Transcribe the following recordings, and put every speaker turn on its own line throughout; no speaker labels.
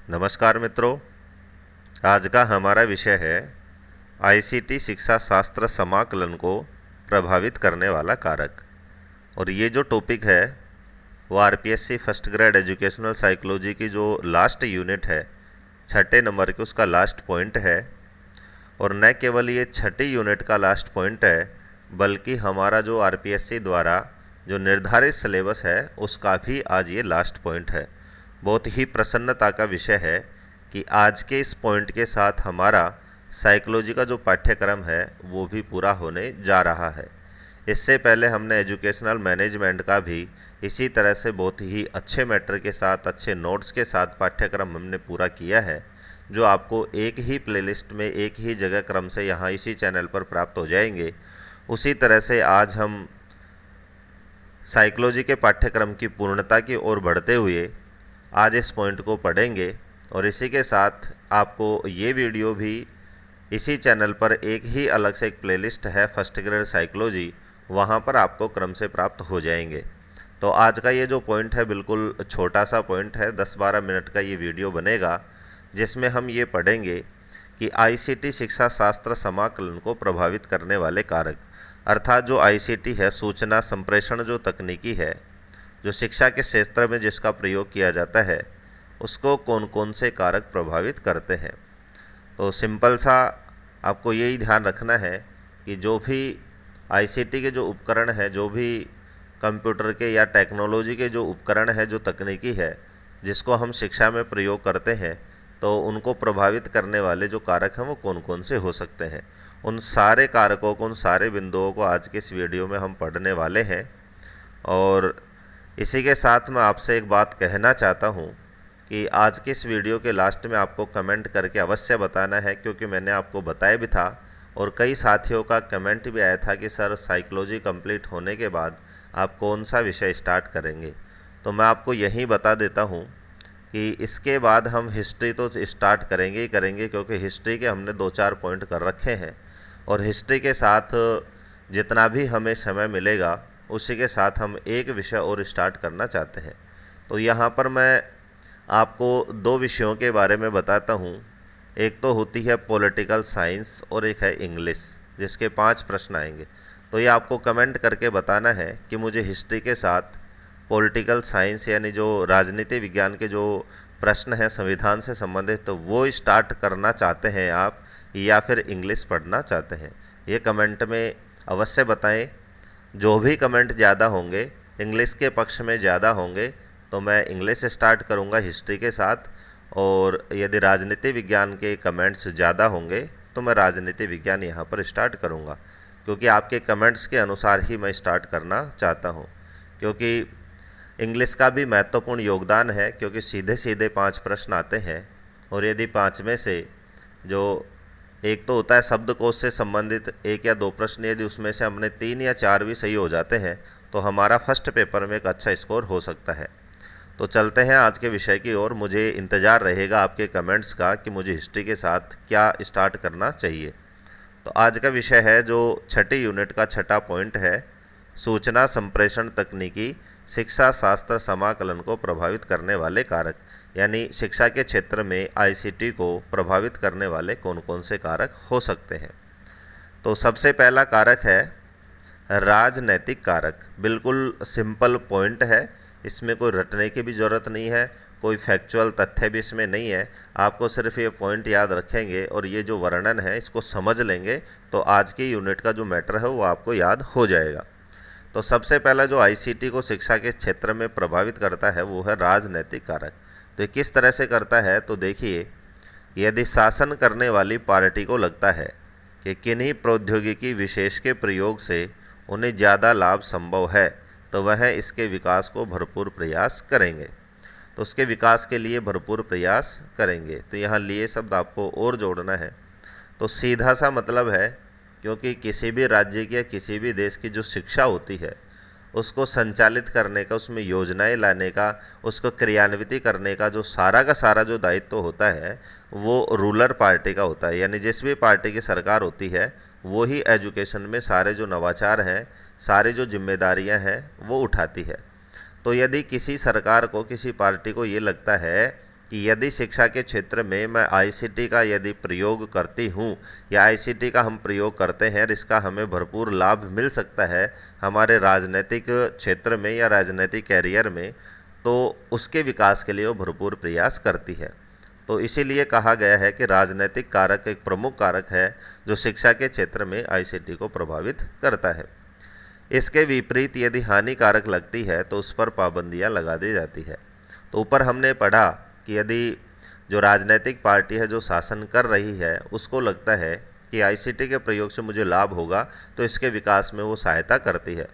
नमस्कार मित्रों। आज का हमारा विषय है आईसीटी शिक्षा शास्त्र समाकलन को प्रभावित करने वाला कारक। और ये जो टॉपिक है वो RPSC first grade educational psychology की जो लास्ट यूनिट है, छठे नंबर के, उसका लास्ट पॉइंट है। और न केवल ये छठी यूनिट का लास्ट पॉइंट है, बल्कि हमारा जो आरपीएससी द्वारा जो निर्धारित सिलेबस है उसका भी आज ये लास्ट पॉइंट है। बहुत ही प्रसन्नता का विषय है कि आज के इस पॉइंट के साथ हमारा साइकोलॉजी का जो पाठ्यक्रम है वो भी पूरा होने जा रहा है। इससे पहले हमने एजुकेशनल मैनेजमेंट का भी इसी तरह से बहुत ही अच्छे मैटर के साथ, अच्छे नोट्स के साथ पाठ्यक्रम हमने पूरा किया है, जो आपको एक ही प्लेलिस्ट में एक ही जगह क्रम से यहाँ इसी चैनल पर प्राप्त हो जाएंगे। उसी तरह से आज हम साइकोलॉजी के पाठ्यक्रम की पूर्णता की ओर बढ़ते हुए आज इस पॉइंट को पढ़ेंगे। और इसी के साथ आपको ये वीडियो भी इसी चैनल पर एक ही अलग से एक प्लेलिस्ट है फर्स्ट ग्रेड साइकोलॉजी, वहाँ पर आपको क्रम से प्राप्त हो जाएंगे। तो आज का ये जो पॉइंट है बिल्कुल छोटा सा पॉइंट है, 10-12 मिनट का ये वीडियो बनेगा, जिसमें हम ये पढ़ेंगे कि आईसीटी शिक्षा शास्त्र समाकलन को प्रभावित करने वाले कारक, अर्थात जो आईसीटी है, सूचना संप्रेषण जो तकनीकी है, जो शिक्षा के क्षेत्र में जिसका प्रयोग किया जाता है, उसको कौन कौन से कारक प्रभावित करते हैं। तो सिंपल सा आपको यही ध्यान रखना है कि जो भी आईसीटी के जो उपकरण हैं, जो भी कंप्यूटर के या टेक्नोलॉजी के जो उपकरण है, जो तकनीकी है, जिसको हम शिक्षा में प्रयोग करते हैं, तो उनको प्रभावित करने वाले जो कारक हैं वो कौन कौन से हो सकते हैं। उन सारे कारकों को, उन सारे बिंदुओं को आज के इस वीडियो में हम पढ़ने वाले हैं। और इसी के साथ मैं आपसे एक बात कहना चाहता हूँ कि आज के इस वीडियो के लास्ट में आपको कमेंट करके अवश्य बताना है, क्योंकि मैंने आपको बताया भी था और कई साथियों का कमेंट भी आया था कि सर साइकोलॉजी कंप्लीट होने के बाद आप कौन सा विषय स्टार्ट करेंगे। तो मैं आपको यही बता देता हूँ कि इसके बाद हम हिस्ट्री तो स्टार्ट करेंगे ही करेंगे, क्योंकि हिस्ट्री के हमने 2-4 पॉइंट कर रखे हैं। और हिस्ट्री के साथ जितना भी हमें समय मिलेगा उसी के साथ हम एक विषय और स्टार्ट करना चाहते हैं। तो यहाँ पर मैं आपको 2 विषयों के बारे में बताता हूँ। एक तो होती है पॉलिटिकल साइंस और एक है इंग्लिश, जिसके 5 प्रश्न आएंगे। तो ये आपको कमेंट करके बताना है कि मुझे हिस्ट्री के साथ पॉलिटिकल साइंस यानी जो राजनीति विज्ञान के जो प्रश्न हैं संविधान से संबंधित, तो वो स्टार्ट करना चाहते हैं आप या फिर इंग्लिश पढ़ना चाहते हैं। ये कमेंट में अवश्य बताएं। जो भी कमेंट ज़्यादा होंगे, इंग्लिश के पक्ष में ज़्यादा होंगे, तो मैं इंग्लिश स्टार्ट करूँगा हिस्ट्री के साथ। और यदि राजनीति विज्ञान के कमेंट्स ज़्यादा होंगे तो मैं राजनीति विज्ञान यहाँ पर स्टार्ट करूँगा, क्योंकि आपके कमेंट्स के अनुसार ही मैं स्टार्ट करना चाहता हूँ। क्योंकि इंग्लिश का भी महत्वपूर्ण योगदान है, क्योंकि सीधे सीधे 5 प्रश्न आते हैं। और यदि 5 में से जो एक तो होता है शब्दकोश से संबंधित 1 या 2 प्रश्न, यदि उसमें से हमने 3 या 4 भी सही हो जाते हैं तो हमारा फर्स्ट पेपर में एक अच्छा स्कोर हो सकता है। तो चलते हैं आज के विषय की ओर। मुझे इंतज़ार रहेगा आपके कमेंट्स का कि मुझे हिस्ट्री के साथ क्या स्टार्ट करना चाहिए। तो आज का विषय है जो छठी यूनिट का छठा पॉइंट है, सूचना संप्रेषण तकनीकी शिक्षा शास्त्र समाकलन को प्रभावित करने वाले कारक, यानी शिक्षा के क्षेत्र में आईसीटी को प्रभावित करने वाले कौन कौन से कारक हो सकते हैं। तो सबसे पहला कारक है राजनैतिक कारक। बिल्कुल सिंपल पॉइंट है, इसमें कोई रटने की भी ज़रूरत नहीं है, कोई फैक्चुअल तथ्य भी इसमें नहीं है। आपको सिर्फ ये पॉइंट याद रखेंगे और ये जो वर्णन है इसको समझ लेंगे तो आज की यूनिट का जो मैटर है वो आपको याद हो जाएगा। तो सबसे पहला जो आईसीटी को शिक्षा के क्षेत्र में प्रभावित करता है वो है राजनैतिक कारक। तो ये किस तरह से करता है, तो देखिए, यदि शासन करने वाली पार्टी को लगता है कि किन्हीं प्रौद्योगिकी विशेष के प्रयोग से उन्हें ज़्यादा लाभ संभव है, तो वह इसके विकास को भरपूर प्रयास करेंगे। तो उसके विकास के लिए भरपूर प्रयास करेंगे। तो यहाँ लिए शब्द आपको और जोड़ना है। तो सीधा सा मतलब है, क्योंकि किसी भी राज्य की या किसी भी देश की जो शिक्षा होती है उसको संचालित करने का, उसमें योजनाएं लाने का, उसको क्रियान्वित करने का का सारा जो दायित्व होता है वो रूलर पार्टी का होता है। यानी जिस भी पार्टी की सरकार होती है वो ही एजुकेशन में सारे जो नवाचार हैं, सारी जो जिम्मेदारियां हैं वो उठाती है। तो यदि किसी सरकार को, किसी पार्टी को ये लगता है कि यदि शिक्षा के क्षेत्र में मैं आईसीटी का यदि प्रयोग करती हूँ या आईसीटी का हम प्रयोग करते हैं और इसका हमें भरपूर लाभ मिल सकता है हमारे राजनीतिक क्षेत्र में या राजनीतिक कैरियर में, तो उसके विकास के लिए वो भरपूर प्रयास करती है। तो इसीलिए कहा गया है कि राजनीतिक कारक एक प्रमुख कारक है जो शिक्षा के क्षेत्र में आईसीटी को प्रभावित करता है। इसके विपरीत यदि हानिकारक लगती है तो उस पर पाबंदियां लगा दी जाती है। तो ऊपर हमने पढ़ा कि यदि जो राजनीतिक पार्टी है जो शासन कर रही है उसको लगता है कि आईसीटी के प्रयोग से मुझे लाभ होगा तो इसके विकास में वो सहायता करती है।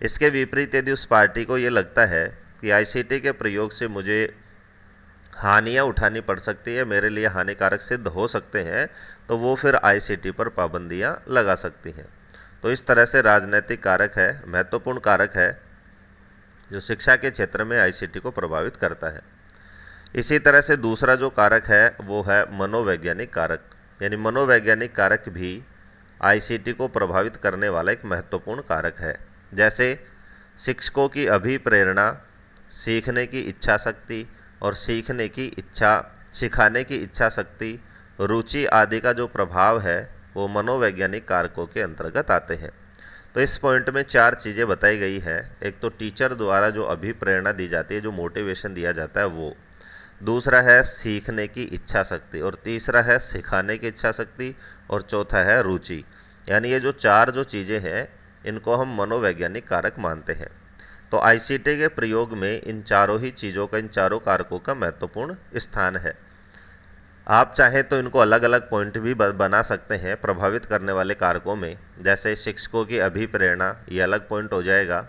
इसके विपरीत यदि उस पार्टी को ये लगता है कि आईसीटी के प्रयोग से मुझे हानियाँ उठानी पड़ सकती है, मेरे लिए हानिकारक सिद्ध हो सकते हैं, तो वो फिर आईसीटी पर पाबंदियाँ लगा सकती हैं। तो इस तरह से राजनीतिक कारक है, महत्वपूर्ण कारक है जो शिक्षा के क्षेत्र में आईसीटी को प्रभावित करता है। इसी तरह से दूसरा जो कारक है वो है मनोवैज्ञानिक कारक, यानी मनोवैज्ञानिक कारक भी आईसीटी को प्रभावित करने वाला एक महत्वपूर्ण कारक है। जैसे शिक्षकों की अभिप्रेरणा, सीखने की इच्छा शक्ति और सीखने की इच्छा, सिखाने की इच्छा शक्ति, रुचि आदि का जो प्रभाव है वो मनोवैज्ञानिक कारकों के अंतर्गत आते हैं। तो इस पॉइंट में 4 चीज़ें बताई गई हैं। एक तो टीचर द्वारा जो अभिप्रेरणा दी जाती है, जो मोटिवेशन दिया जाता है वो, दूसरा है सीखने की इच्छा शक्ति, और तीसरा है सिखाने की इच्छा शक्ति, और चौथा है रुचि। यानी ये जो 4 जो चीज़ें हैं इनको हम मनोवैज्ञानिक कारक मानते हैं। तो आईसीटी के प्रयोग में इन चारों ही चीज़ों का, इन चारों कारकों का महत्वपूर्ण स्थान है। आप चाहें तो इनको अलग अलग पॉइंट भी बना सकते हैं प्रभावित करने वाले कारकों में। जैसे शिक्षकों की अभिप्रेरणा, ये अलग पॉइंट हो जाएगा,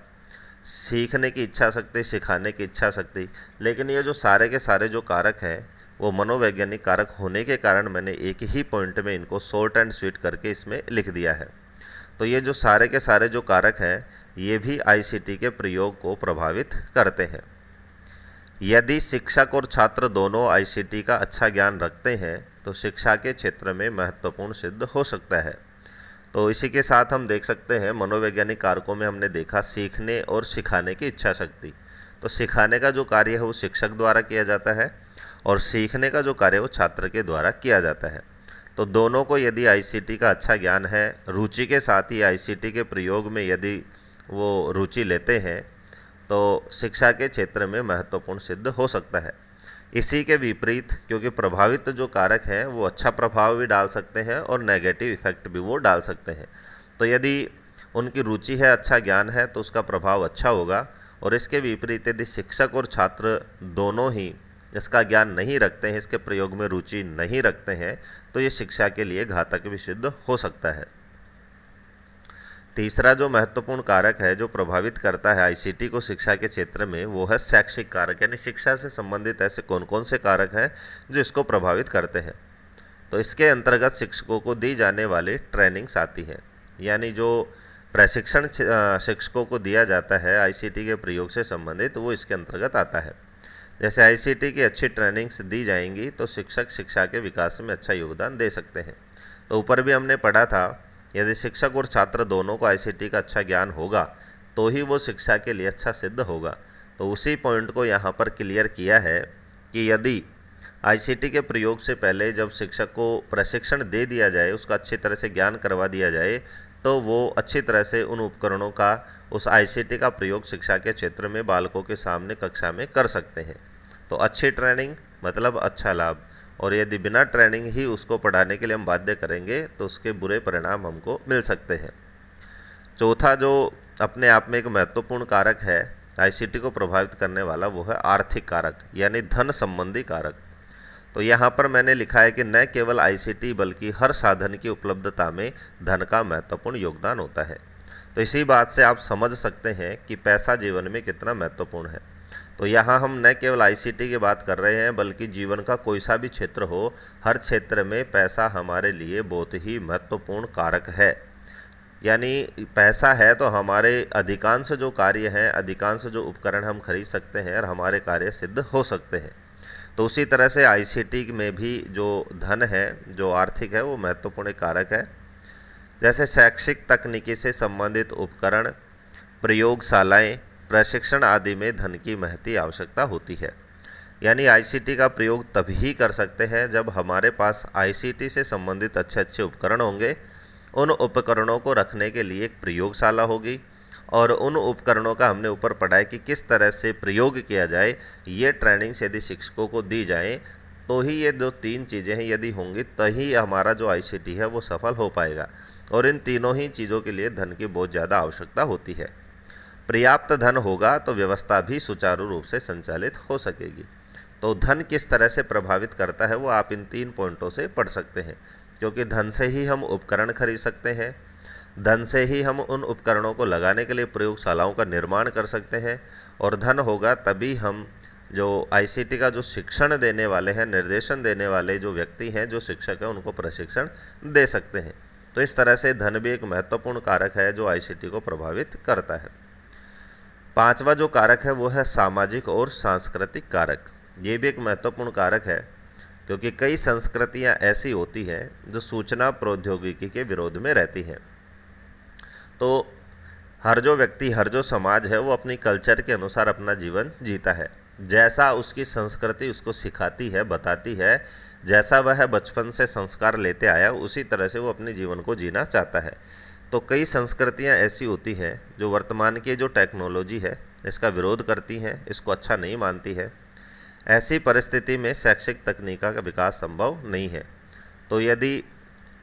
सीखने की इच्छा शक्ति, सिखाने की इच्छा शक्ति। लेकिन ये जो सारे के सारे जो कारक हैं वो मनोवैज्ञानिक कारक होने के कारण मैंने एक ही पॉइंट में इनको शॉर्ट एंड स्वीट करके इसमें लिख दिया है। तो ये जो सारे के सारे जो कारक हैं ये भी आईसीटी के प्रयोग को प्रभावित करते हैं। यदि शिक्षक और छात्र दोनों आईसीटी का अच्छा ज्ञान रखते हैं तो शिक्षा के क्षेत्र में महत्वपूर्ण सिद्ध हो सकता है। तो इसी के साथ हम देख सकते हैं मनोवैज्ञानिक कारकों में हमने देखा सीखने और सिखाने की इच्छा शक्ति। तो सिखाने का जो कार्य है वो शिक्षक द्वारा किया जाता है और सीखने का जो कार्य है वो छात्र के द्वारा किया जाता है। तो दोनों को यदि आईसीटी का अच्छा ज्ञान है, रुचि के साथ ही आईसीटी के प्रयोग में यदि वो रुचि लेते हैं तो शिक्षा के क्षेत्र में महत्वपूर्ण सिद्ध हो सकता है। इसी के विपरीत, क्योंकि प्रभावित जो कारक हैं वो अच्छा प्रभाव भी डाल सकते हैं और नेगेटिव इफेक्ट भी वो डाल सकते हैं। तो यदि उनकी रुचि है, अच्छा ज्ञान है, तो उसका प्रभाव अच्छा होगा। और इसके विपरीत यदि शिक्षक और छात्र दोनों ही इसका ज्ञान नहीं रखते हैं, इसके प्रयोग में रुचि नहीं रखते हैं, तो ये शिक्षा के लिए घातक भी सिद्ध हो सकता है। तीसरा जो महत्वपूर्ण कारक है जो प्रभावित करता है आईसीटी को शिक्षा के क्षेत्र में वो है शैक्षिक कारक, यानी शिक्षा से संबंधित ऐसे कौन कौन से कारक हैं जो इसको प्रभावित करते हैं। तो इसके अंतर्गत शिक्षकों को दी जाने वाली ट्रेनिंग्स आती हैं, यानी जो प्रशिक्षण शिक्षकों को दिया जाता है आईसीटी के प्रयोग से संबंधित, वो इसके अंतर्गत आता है। जैसे आईसीटी की अच्छी ट्रेनिंग्स दी जाएंगी तो शिक्षक शिक्षा के विकास में अच्छा योगदान दे सकते हैं। तो ऊपर भी हमने पढ़ा था यदि शिक्षक और छात्र दोनों को आईसीटी का अच्छा ज्ञान होगा तो ही वो शिक्षा के लिए अच्छा सिद्ध होगा। तो उसी पॉइंट को यहाँ पर क्लियर किया है कि यदि आईसीटी के प्रयोग से पहले जब शिक्षक को प्रशिक्षण दे दिया जाए, उसका अच्छी तरह से ज्ञान करवा दिया जाए, तो वो अच्छी तरह से उन उपकरणों का, उस आईसीटी का प्रयोग शिक्षा के क्षेत्र में बालकों के सामने कक्षा में कर सकते हैं। तो अच्छी ट्रेनिंग मतलब अच्छा लाभ, और यदि बिना ट्रेनिंग ही उसको पढ़ाने के लिए हम बाध्य करेंगे तो उसके बुरे परिणाम हमको मिल सकते हैं। चौथा जो अपने आप में एक महत्वपूर्ण कारक है आईसीटी को प्रभावित करने वाला, वो है आर्थिक कारक, यानी धन संबंधी कारक। तो यहाँ पर मैंने लिखा है कि न केवल आईसीटी बल्कि हर साधन की उपलब्धता में धन का महत्वपूर्ण योगदान होता है। तो इसी बात से आप समझ सकते हैं कि पैसा जीवन में कितना महत्वपूर्ण है। तो यहाँ हम न केवल आईसीटी की बात कर रहे हैं बल्कि जीवन का कोई सा भी क्षेत्र हो, हर क्षेत्र में पैसा हमारे लिए बहुत ही महत्वपूर्ण कारक है। यानी पैसा है तो हमारे अधिकांश जो कार्य हैं, अधिकांश जो उपकरण हम खरीद सकते हैं और हमारे कार्य सिद्ध हो सकते हैं। तो उसी तरह से आईसीटी में भी जो धन है, जो आर्थिक है, वो महत्वपूर्ण कारक है। जैसे शैक्षिक तकनीकी से संबंधित उपकरण, प्रयोगशालाएं, प्रशिक्षण आदि में धन की महती आवश्यकता होती है। यानी आईसीटी का प्रयोग तभी कर सकते हैं जब हमारे पास आईसीटी से संबंधित अच्छे अच्छे उपकरण होंगे। उन उपकरणों को रखने के लिए एक प्रयोगशाला होगी और उन उपकरणों का हमने ऊपर पढ़ा है कि किस तरह से प्रयोग किया जाए। ये ट्रेनिंग्स यदि शिक्षकों को दी जाए तो ही ये जो 3 चीज़ें हैं यदि होंगी तभी हमारा जो आईसीटी है वो सफल हो पाएगा। और इन तीनों ही चीज़ों के लिए धन की बहुत ज़्यादा आवश्यकता होती है। पर्याप्त धन होगा तो व्यवस्था भी सुचारू रूप से संचालित हो सकेगी। तो धन किस तरह से प्रभावित करता है वो आप इन 3 पॉइंटों से पढ़ सकते हैं, क्योंकि धन से ही हम उपकरण खरीद सकते हैं, धन से ही हम उन उपकरणों को लगाने के लिए प्रयोगशालाओं का निर्माण कर सकते हैं, और धन होगा तभी हम जो आईसीटी का जो शिक्षण देने वाले हैं, निर्देशन देने वाले जो व्यक्ति हैं, जो शिक्षक हैं, उनको प्रशिक्षण दे सकते हैं। तो इस तरह से धन भी एक महत्वपूर्ण कारक है जो आईसीटी को प्रभावित करता है। 5वां जो कारक है वो है सामाजिक और सांस्कृतिक कारक। ये भी एक महत्वपूर्ण कारक है, क्योंकि कई संस्कृतियां ऐसी होती हैं जो सूचना प्रौद्योगिकी के विरोध में रहती हैं। तो हर जो व्यक्ति, हर जो समाज है वो अपनी कल्चर के अनुसार अपना जीवन जीता है। जैसा उसकी संस्कृति उसको सिखाती है, बताती है, जैसा वह बचपन से संस्कार लेते आया उसी तरह से वो अपने जीवन को जीना चाहता है। तो कई संस्कृतियां ऐसी होती हैं जो वर्तमान की जो टेक्नोलॉजी है इसका विरोध करती हैं, इसको अच्छा नहीं मानती है। ऐसी परिस्थिति में शैक्षिक तकनीका का विकास संभव नहीं है। तो यदि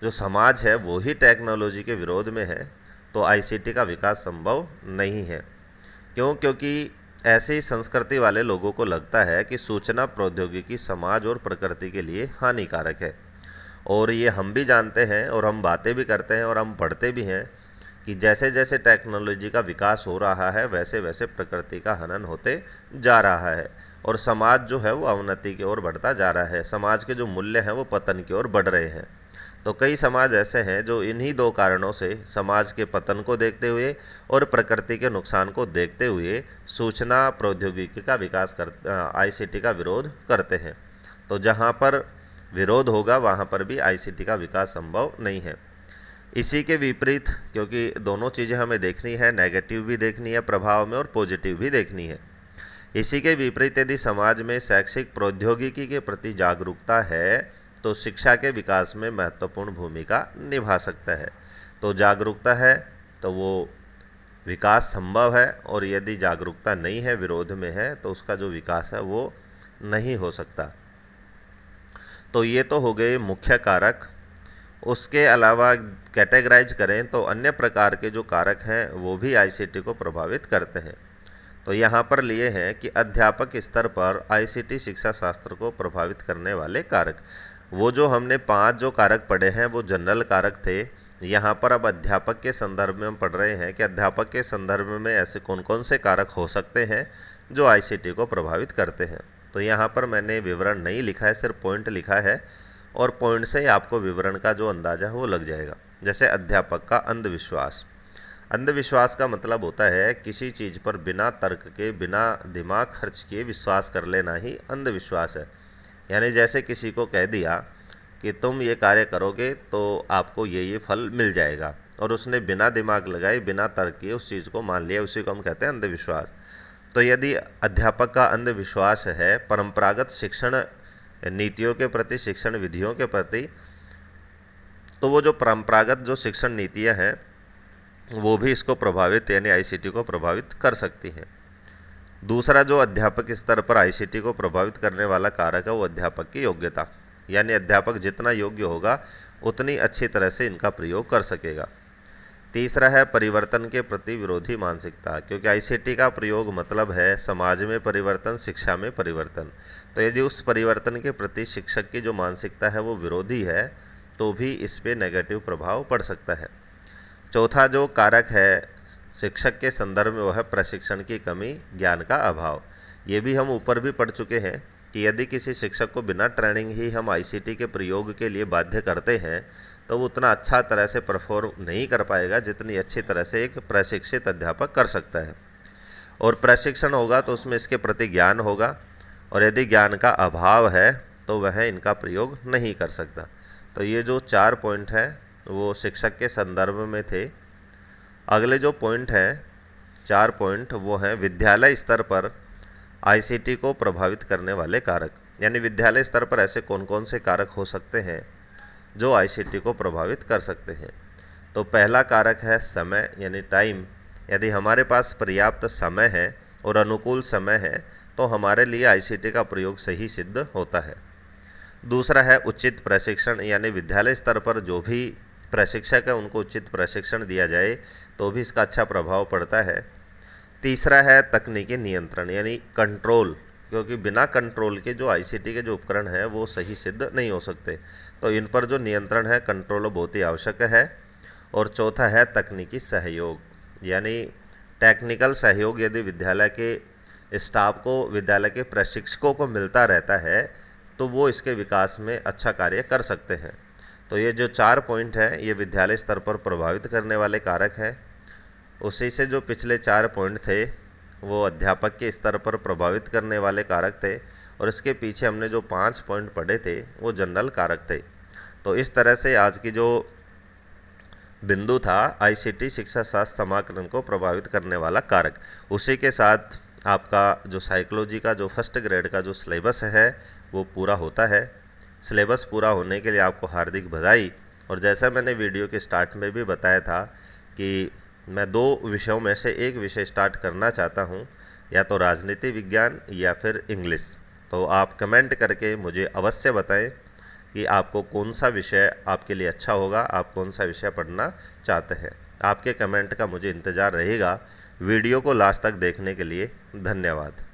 जो समाज है वो ही टेक्नोलॉजी के विरोध में है तो आईसीटी का विकास संभव नहीं है। क्यों? क्योंकि ऐसी संस्कृति वाले लोगों को लगता है कि सूचना प्रौद्योगिकी समाज और प्रकृति के लिए हानिकारक है। और ये हम भी जानते हैं और हम बातें भी करते हैं और हम पढ़ते भी हैं कि जैसे जैसे टेक्नोलॉजी का विकास हो रहा है वैसे वैसे प्रकृति का हनन होते जा रहा है और समाज जो है वो अवनति की ओर बढ़ता जा रहा है। समाज के जो मूल्य हैं वो पतन की ओर बढ़ रहे हैं। तो कई समाज ऐसे हैं जो इन्हीं 2 कारणों से, समाज के पतन को देखते हुए और प्रकृति के नुकसान को देखते हुए, सूचना प्रौद्योगिकी का विकास आईसीटी का विरोध करते हैं। तो जहाँ पर विरोध होगा वहाँ पर भी आईसीटी का विकास संभव नहीं है। इसी के विपरीत, क्योंकि दोनों चीज़ें हमें देखनी है, नेगेटिव भी देखनी है प्रभाव में और पॉजिटिव भी देखनी है। इसी के विपरीत यदि समाज में शैक्षिक प्रौद्योगिकी के प्रति जागरूकता है तो शिक्षा के विकास में महत्वपूर्ण भूमिका निभा सकता है। तो जागरूकता है तो वो विकास संभव है, और यदि जागरूकता नहीं है, विरोध में है, तो उसका जो विकास है वो नहीं हो सकता। तो ये तो हो गए मुख्य कारक। उसके अलावा कैटेगराइज करें तो अन्य प्रकार के जो कारक हैं वो भी आईसीटी को प्रभावित करते हैं। तो यहाँ पर लिए हैं कि अध्यापक स्तर पर आईसीटी शिक्षा शास्त्र को प्रभावित करने वाले कारक। वो जो हमने 5 जो कारक पढ़े हैं वो जनरल कारक थे। यहाँ पर अब अध्यापक के संदर्भ में हम पढ़ रहे हैं कि अध्यापक के संदर्भ में ऐसे कौन कौन से कारक हो सकते हैं जो आईसीटी को प्रभावित करते हैं। तो यहाँ पर मैंने विवरण नहीं लिखा है, सिर्फ पॉइंट लिखा है, और पॉइंट से ही आपको विवरण का जो अंदाज़ा है वो लग जाएगा। जैसे अध्यापक का अंधविश्वास। अंधविश्वास का मतलब होता है किसी चीज़ पर बिना तर्क के, बिना दिमाग खर्च किए विश्वास कर लेना ही अंधविश्वास है। यानी जैसे किसी को कह दिया कि तुम ये कार्य करोगे तो आपको ये फल मिल जाएगा, और उसने बिना दिमाग लगाए, बिना तर्क किए उस चीज़ को मान लिया, उसी को हम कहते हैं अंधविश्वास। तो यदि अध्यापक का अंधविश्वास है परंपरागत शिक्षण नीतियों के प्रति, शिक्षण विधियों के प्रति, तो वो जो परंपरागत जो शिक्षण नीतियाँ हैं वो भी इसको प्रभावित, यानी आईसीटी को प्रभावित कर सकती हैं। दूसरा जो अध्यापक स्तर पर आईसीटी को प्रभावित करने वाला कारक है वो अध्यापक की योग्यता, यानी अध्यापक जितना योग्य होगा उतनी अच्छी तरह से इनका प्रयोग कर सकेगा। तीसरा है परिवर्तन के प्रति विरोधी मानसिकता, क्योंकि आईसीटी का प्रयोग मतलब है समाज में परिवर्तन, शिक्षा में परिवर्तन। तो यदि उस परिवर्तन के प्रति शिक्षक की जो मानसिकता है वो विरोधी है तो भी इस पर नेगेटिव प्रभाव पड़ सकता है। चौथा जो कारक है शिक्षक के संदर्भ में वो है प्रशिक्षण की कमी, ज्ञान का अभाव। ये भी हम ऊपर भी पढ़ चुके हैं कि यदि किसी शिक्षक को बिना ट्रेनिंग ही हम आईसीटी के प्रयोग के लिए बाध्य करते हैं तो वो उतना अच्छा तरह से परफॉर्म नहीं कर पाएगा जितनी अच्छी तरह से एक प्रशिक्षित अध्यापक कर सकता है। और प्रशिक्षण होगा तो उसमें इसके प्रति ज्ञान होगा, और यदि ज्ञान का अभाव है तो वह इनका प्रयोग नहीं कर सकता। तो ये जो 4 पॉइंट हैं वो शिक्षक के संदर्भ में थे। अगले जो पॉइंट हैं 4 पॉइंट वो हैं विद्यालय स्तर पर आईसीटी को प्रभावित करने वाले कारक, यानी विद्यालय स्तर पर ऐसे कौन कौन से कारक हो सकते हैं जो आईसीटी को प्रभावित कर सकते हैं। तो पहला कारक है समय, यानी टाइम। यदि हमारे पास पर्याप्त समय है और अनुकूल समय है तो हमारे लिए आईसीटी का प्रयोग सही सिद्ध होता है। दूसरा है उचित प्रशिक्षण, यानी विद्यालय स्तर पर जो भी प्रशिक्षक है उनको उचित प्रशिक्षण दिया जाए तो भी इसका अच्छा प्रभाव पड़ता है। तीसरा है तकनीकी नियंत्रण, यानी कंट्रोल, क्योंकि बिना कंट्रोल के जो आईसीटी के जो उपकरण हैं वो सही सिद्ध नहीं हो सकते, तो इन पर जो नियंत्रण है, कंट्रोल बहुत ही आवश्यक है। और चौथा है तकनीकी सहयोग, यानी टेक्निकल सहयोग यदि विद्यालय के स्टाफ को, विद्यालय के प्रशिक्षकों को मिलता रहता है तो वो इसके विकास में अच्छा कार्य कर सकते हैं। तो ये जो 4 पॉइंट हैं ये विद्यालय स्तर पर प्रभावित करने वाले कारक हैं। उसी से जो पिछले 4 पॉइंट थे वो अध्यापक के स्तर पर प्रभावित करने वाले कारक थे, और इसके पीछे हमने जो 5 पॉइंट पढ़े थे वो जनरल कारक थे। तो इस तरह से आज की जो बिंदु था आईसीटी शिक्षा शास्त्र समाकलन को प्रभावित करने वाला कारक, उसी के साथ आपका जो साइकोलॉजी का जो फर्स्ट ग्रेड का जो सिलेबस है वो पूरा होता है। सिलेबस पूरा होने के लिए आपको हार्दिक बधाई। और जैसा मैंने वीडियो के स्टार्ट में भी बताया था कि मैं 2 विषयों में से एक विषय स्टार्ट करना चाहता हूं, या तो राजनीति विज्ञान या फिर इंग्लिश। तो आप कमेंट करके मुझे अवश्य बताएं कि आपको कौन सा विषय आपके लिए अच्छा होगा, आप कौन सा विषय पढ़ना चाहते हैं। आपके कमेंट का मुझे इंतज़ार रहेगा। वीडियो को लास्ट तक देखने के लिए धन्यवाद।